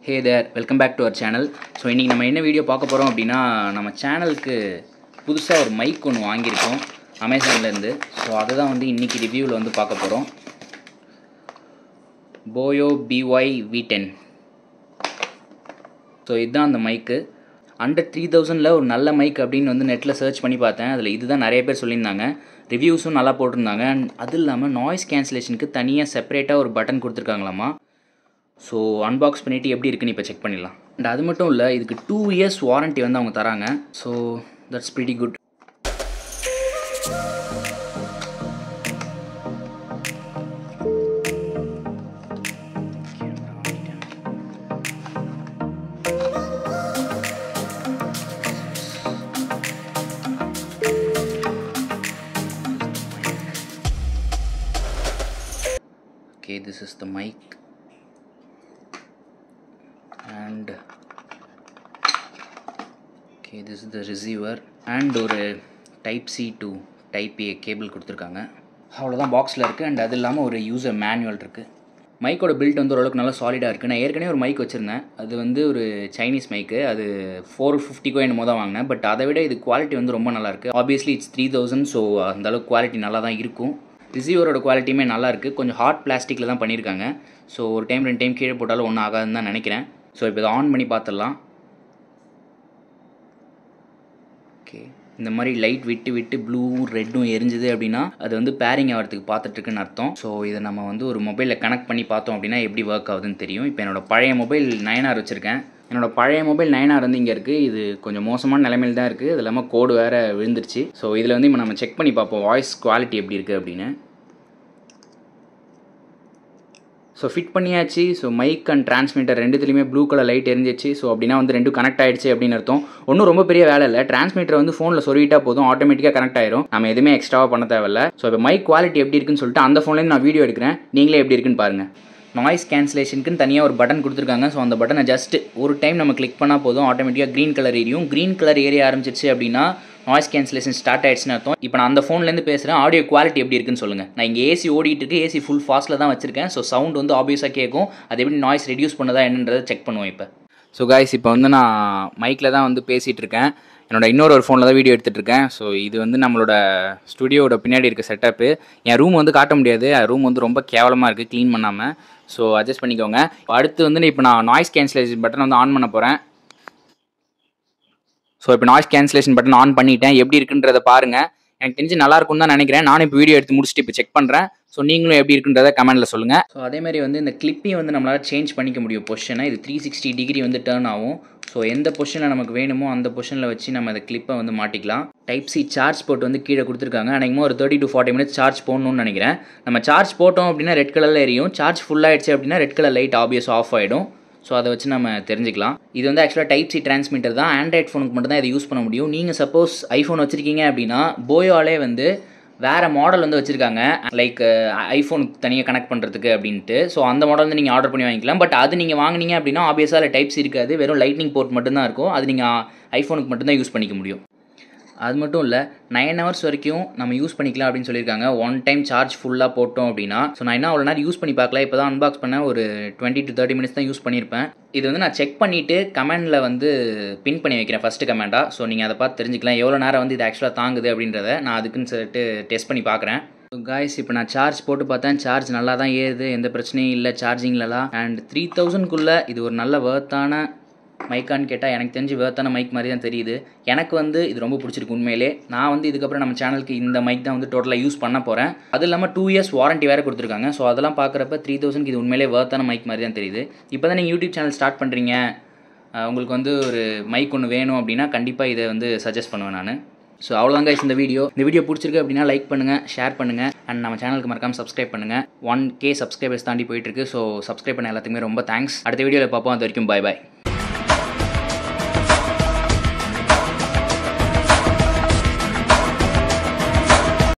Hey there, welcome back to our channel. So இன்னைக்கு நம்ம என்ன வீடியோ பார்க்க போறோம் அப்படினா நம்ம சேனலுக்கு புதுசா ஒரு மைக் ஒன்னு வாங்கி இருக்கோம் Amazonல இருந்து. சோ அத தான் வந்து இன்னைக்கு ரிவ்யூல வந்து பார்க்க போறோம். Boya V10. சோ இதுதான் அந்த மைக். Under 3000 ல ஒரு நல்ல மைக் அப்படினு வந்து நெட்ல சர்ச் பண்ணி பார்த்தேன். அதுல இதுதான் நிறைய பேர் சொல்லிருந்தாங்க. ரிவ்யூஸும் நல்லா போட்டுருந்தாங்க. அது இல்லாம நாய்ஸ் கேன்சலேஷனுக்கு தனியா செப்பரேட்டா ஒரு பட்டன் கொடுத்திருக்காங்களாமா. So unbox பண்ணிட்டு எப்படி இருக்குன்னு இப்ப செக் பண்ணிடலாம். And அது மட்டும் இல்ல இதுக்கு 2 years warranty வந்து அவங்க தராங்க. So that's pretty good. Okay, this is the mic. And okay, this is the receiver and ஒரு type C to type A cable கொடுத்திருக்காங்க. அவ்வளவுதான் பாக்ஸ்ல இருக்கு. and அது இல்லாம ஒரு யூசர் மேனுவல் இருக்கு. மைக்கோட பில்ட் வந்து ஓரளவுக்கு நல்லா சாலிடா இருக்கு. நான் ஏற்கனவே ஒரு மைக் வச்சிருந்தேன். அது வந்து ஒரு சைனீஸ் மைக். அது 450 கோ என்னமோ தான் வாங்குனேன். பட் அதை விட இது குவாலிட்டி வந்து ரொம்ப நல்லா இருக்கு. Obviously it's 3000 so அந்த அளவுக்கு குவாலிட்டி நல்லா தான் இருக்கும். ரிசீவரோட குவாலிட்டியுமே நல்லா இருக்கு. கொஞ்சம் ஹார்ட் பிளாஸ்டிக்ல தான் பண்ணிருக்காங்க. சோ ஒரு டைம் ரெண்டு டைம் கீழே போட்டாலும் ஒண்ணும் ஆகாதுன்னு தான் நினைக்கிறேன். சோ இப்போ இத ஆன் பண்ணி பார்த்தறலாம். ஓகே இந்த மாதிரி லைட் விட்டு ப்ளூவும் ரெட்டும் எரிஞ்சுது அப்படினா அது வந்து பேரிங் ஆவறதுக்கு பார்த்துட்டு இருக்குன்னு அர்த்தம். சோ இத நம்ம வந்து ஒரு மொபைல்ல கனெக்ட் பண்ணி பார்த்தோம் அப்படினா எப்படி வர்க் ஆகுதுன்னு தெரியும். இப்போ என்னோட பழைய மொபைல் 9R வச்சிருக்கேன். என்னோட பழைய மொபைல் 9R வந்து இங்க இருக்கு. இது கொஞ்சம் மோசமான நிலைமையில தான் இருக்கு. அது இல்லாம கோட் வேற விழுந்துருச்சு. சோ இதுல வந்து இப்போ நம்ம செக் பண்ணி பார்ப்போம் வாய்ஸ் குவாலிட்டி எப்படி இருக்கு அப்படினு. So fit பண்ணியாச்சு. So mic and transmitter ரெண்டுத்துலயுமே ப்ளூ கலர் லைட் எரிஞ்சிச்சு. So அப்படினா வந்து ரெண்டும் கனெக்ட் ஆயிடுச்சு அப்படின அர்த்தம். ஒண்ணும் ரொம்ப பெரிய வேலை இல்ல. டிரான்ஸ்மிட்டர் வந்து போன்ல சொருவிட்டா போதும் ஆட்டோமேட்டிக்கா கனெக்ட் ஆயிரும். நாம எதுமே எக்ஸ்ட்ராவா பண்ண தேவையில்ல. So இப்போ mic குவாலிட்டி எப்படி இருக்குன்னு சொல்லிட்டு அந்த போன்ல இருந்து நான் வீடியோ எடுக்கிறேன். நீங்களே எப்படி இருக்குன்னு பாருங்க. நாய்ஸ் கேன்சலேஷனுக்கு தனியா ஒரு பட்டன் கொடுத்திருக்காங்க. சோ அந்த பட்டனை ஜஸ்ட் ஒரு டைம் நம்ம கிளிக் பண்ணா போதும் ஆட்டோமேட்டிக்கா கிரீன் கலர் எரியும். கிரீன் கலர் ஏரிய ஆரம்பிச்சிருச்சு அப்படினா நாய்ஸ் கேன்சலேஷன் ஸ்டார்ட் ஆயிடுச்சுன்னு அர்த்தம். இப்போ நான் அந்த ஃபோன்ல இருந்து பேசுறேன். ஆடியோ குவாலிட்டி எப்படி இருக்குன்னு சொல்லுங்க. நான் இங்க ஏசி ஓடிட்டு இருக்கு. ஏசி ஃபுல் ஃபாஸ்ட்ல தான் வச்சிருக்கேன். சோ சவுண்ட் வந்து ஆப்வியஸா கேட்கும். அது எப்படி நாய்ஸ் ரெடியூஸ் பண்ணதா என்னன்றதை செக் பண்ணுவோம் இப்போ. ஸோ காய்ஸ் இப்போ வந்து நான் மைக்கில் தான் வந்து பேசிகிட்டு இருக்கேன். என்னோட இன்னொரு ஃபோனில் தான் வீடியோ எடுத்துகிட்டு இருக்கேன். ஸோ இது வந்து நம்மளோட ஸ்டுடியோட பின்னாடி இருக்க செட்டப்பு. என் ரூம் வந்து காட்ட முடியாது. ரூம் வந்து ரொம்ப கேவலமாக இருக்குது க்ளீன் பண்ணாமல். ஸோ அட்ஜஸ்ட் பண்ணிக்கோங்க. அடுத்து வந்து இப்போ நான் நாய்ஸ் கேன்சலேஷன் பட்டன் வந்து ஆன் பண்ண போகிறேன். ஸோ இப்போ நாய்ஸ் கேன்சலேஷன் பட்டன் ஆன் பண்ணிட்டேன். எப்படி இருக்குன்றதை பாருங்கள். எனக்கு தெரிஞ்சு நல்லா இருக்கும்னு தான் நினைக்கிறேன். நானும் இப்போ வீடியோ எடுத்து முடிச்சுட்டு இப்போ செக் பண்ணுறேன். ஸோ நீங்களும் எப்படி இருக்குன்றதை கமெண்ட்டில் சொல்லுங்கள். ஸோ அதேமாதிரி வந்து இந்த கிளிப்பையும் வந்து நம்மளால் சேஞ்ச் பண்ணிக்க முடியும் பொசிஷனை. இது 360 டிகிரி வந்து டேர்ன் ஆகும். ஸோ எந்த பொசிஷனில் நமக்கு வேணுமோ அந்த பொசிஷனில் வச்சு நம்ம அந்த கிளிப்பை வந்து மாட்டிக்கலாம். டைப் சி சார்ஜ் போட்டு வந்து கீழே கொடுத்துருக்காங்க. அன்றைக்குமோ ஒரு 30 to 40 மினிட்ஸ் சார்ஜ் போடணும்னு நினைக்கிறேன். நம்ம சார்ஜ் போட்டோம் அப்படின்னா ரெட் கலரில் எரியும். சார்ஜ் ஃபுல் ஆயிடுச்சு அப்படின்னா red colour light obvious off ஆகிடும். ஸோ அதை வச்சு நம்ம தெரிஞ்சுக்கலாம். இது வந்து ஆக்சுவலாக டைப் சி டிரான்ஸ்மிட்டர் தான். ஆண்ட்ராய்ட் ஃபோனுக்கு மட்டும் தான் இதை யூஸ் பண்ண முடியும். நீங்கள் சப்போஸ் ஐஃபோன் வச்சுருக்கீங்க அப்படின்னா போயாலே வந்து வேறு மாடல் வந்து வச்சுருக்காங்க. லைக் ஐஃபோனுக்கு தனியாக கனெக்ட் பண்ணுறதுக்கு அப்படின்ட்டு. ஸோ அந்த மாடல் வந்து நீங்கள் ஆர்டர் பண்ணி வாங்கிக்கலாம். பட் அது நீங்கள் வாங்கினீங்க அப்படின்னா ஆப்வியஸாக அதில் டைப் சி இருக்காது. வெறும் லைட்னிங் போர்ட் மட்டும்தான் இருக்கும். அது நீங்கள் ஐஃபோனுக்கு மட்டும்தான் யூஸ் பண்ணிக்க முடியும். அது மட்டும் இல்லை 9 hours வரைக்கும் நம்ம யூஸ் பண்ணிக்கலாம் அப்படின்னு சொல்லியிருக்காங்க. ஒன் டைம் சார்ஜ் ஃபுல்லாக போட்டோம் அப்படின்னா. ஸோ நான் என்ன அவ்வளோ நேரம் யூஸ் பண்ணி பார்க்கல. இப்போ தான் அன்பாக்ஸ் பண்ணேன். ஒரு 20 to 30 மினிட்ஸ் தான் யூஸ் பண்ணியிருப்பேன். இது வந்து நான் செக் பண்ணிவிட்டு கமெண்டில் வந்து பின் பண்ணி வைக்கிறேன் ஃபஸ்ட்டு கமெண்டாக. ஸோ நீங்கள் அதை பார்த்து தெரிஞ்சுக்கலாம் எவ்வளோ நேரம் வந்து இது ஆக்சுவலாக தாங்குது அப்படின்றத. நான் அதுக்குன்னு சொல்லிட்டு டெஸ்ட் பண்ணி பார்க்குறேன். காய்ஸ் இப்போ நான் சார்ஜ் போட்டு பார்த்தேன். சார்ஜ் நல்லா தான் ஏறுது. எந்த பிரச்சனையும் இல்லை சார்ஜிங்லலாம். அண்ட் 3000க்குள்ளே இது ஒரு நல்ல வர்த்தான மைக்கான்னு கேட்டால் எனக்கு தெரிஞ்சு வேர்த்தான மைக் மாதிரி தான் தெரியுது. எனக்கு வந்து இது ரொம்ப பிடிச்சிருக்கு உண்மையிலே. நான் வந்து இதுக்கப்புறம் நம்ம சேனலுக்கு இந்த மைக் தான் வந்து டோட்டலாக யூஸ் பண்ண போகிறேன். அது இல்லாமல் 2 years வாரண்ட்டி வேறு கொடுத்துருக்காங்க. ஸோ அதெல்லாம் பார்க்குறப்ப 3000க்கு இது உண்மையிலே வேர்த்தான மைக் மாதிரி தான் தெரியுது. இப்போ தான் நீங்கள் யூடியூப் சேனல் ஸ்டார்ட் பண்ணுறீங்க, உங்களுக்கு வந்து ஒரு மைக் ஒன்று வேணும் அப்படின்னா கண்டிப்பாக இதை வந்து சஜஸ்ட் பண்ணுவேன் நான். ஸோ அவ்வளோதான் கைஸ் இந்த வீடியோ பிடிச்சிருக்கு அப்படின்னா லைக் பண்ணுங்கள், ஷேர் பண்ணுங்கள். அண்ட் நம்ம சேனலுக்கு மறக்காமல் சப்ஸ்கிரைப் பண்ணுங்கள். 1K சப்ஸ்கிரைபர்ஸ் தாண்டி போயிட்டுருக்கு. ஸோ சப்ஸ்கிரைப் பண்ண எல்லாத்துக்குமே ரொம்ப தேங்க்ஸ். அடுத்த வீடியோவில் பார்ப்போம். அது வரைக்கும் பை பாய்.